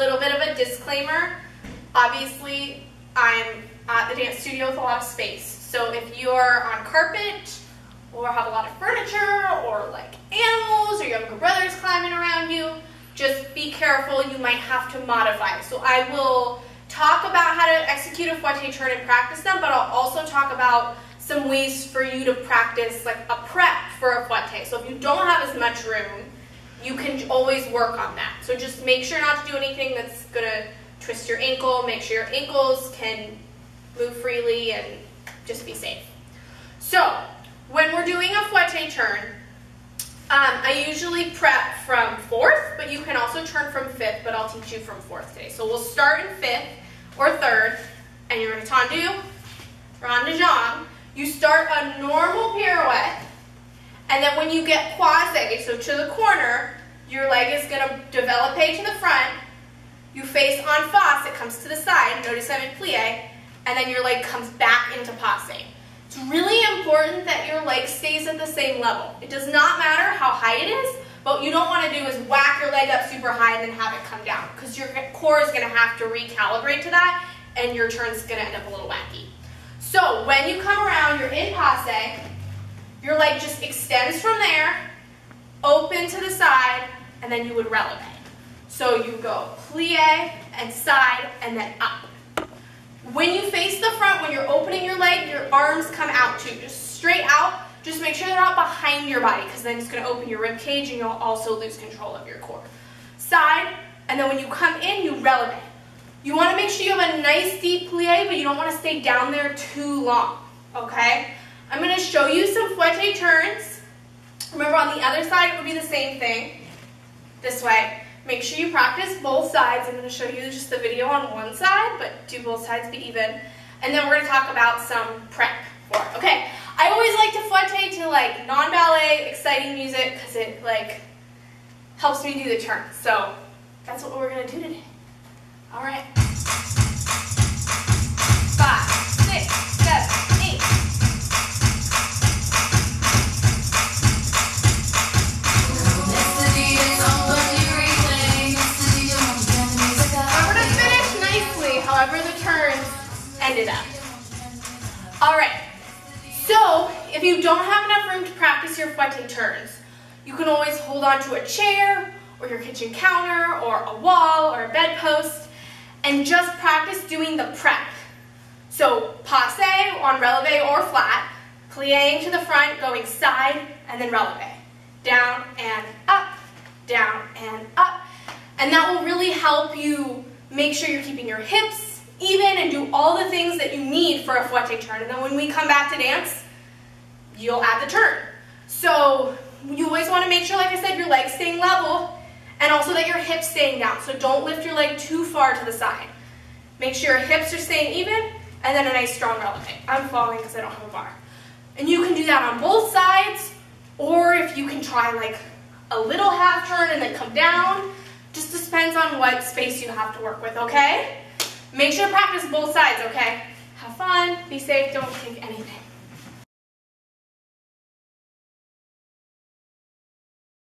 Little bit of a disclaimer. Obviously, I'm at the dance studio with a lot of space. So if you're on carpet or have a lot of furniture or like animals or younger brothers climbing around you, just be careful. You might have to modify. So I will talk about how to execute a fouette turn and practice them, but I'll also talk about some ways for you to practice like a prep for a fouette. So if you don't have as much room, you can always work on that. So just make sure not to do anything that's going to twist your ankle. Make sure your ankles can move freely and just be safe. So when we're doing a fouette turn, I usually prep from 4th, but you can also turn from 5th, but I'll teach you from 4th today. So we'll start in 5th or 3rd, and you're going to tendu, rond de jambe. You start a normal pirouette, and then when you get croisé, so to the corner, your leg is going to développer to the front. You face en face, it comes to the side, notice I'm in plie, and then your leg comes back into passe. It's really important that your leg stays at the same level. It does not matter how high it is, but what you don't want to do is whack your leg up super high and then have it come down, because your core is going to have to recalibrate to that, and your turn's going to end up a little wacky. So when you come around, you're in passe, your leg just extends from there, open to the side, and then you would releve. So you go plie and side and then up. When you face the front, when you're opening your leg, your arms come out too, just straight out. Just make sure they're not behind your body, because then it's going to open your rib cage and you'll also lose control of your core. Side, and then when you come in, you releve. You want to make sure you have a nice deep plie, but you don't want to stay down there too long, okay? I'm going to show you some fouette turns. Remember, on the other side, it would be the same thing, this way. Make sure you practice both sides. I'm going to show you just the video on one side, but do both sides, be even. And then we're going to talk about some prep for it. Okay, I always like to fouette to like non-ballet, exciting music, because it like helps me do the turn. So that's what we're going to do today. All right. 5, 6, 7, 8. However the turns ended up. All right, so if you don't have enough room to practice your fouette turns, you can always hold on to a chair or your kitchen counter or a wall or a bedpost and just practice doing the prep. So passe on releve or flat, plieing to the front, going side and then releve. Down and up, down and up. And that will really help you make sure you're keeping your hips even and do all the things that you need for a fouette turn. And then when we come back to dance, you'll add the turn. So you always want to make sure, like I said, your legs staying level and also that your hips staying down. So don't lift your leg too far to the side. Make sure your hips are staying even and then a nice strong releve. I'm falling because I don't have a bar. And you can do that on both sides, or if you can try like a little half turn and then come down. Just depends on what space you have to work with, okay? Make sure to practice both sides, okay? Have fun, be safe, don't kick anything.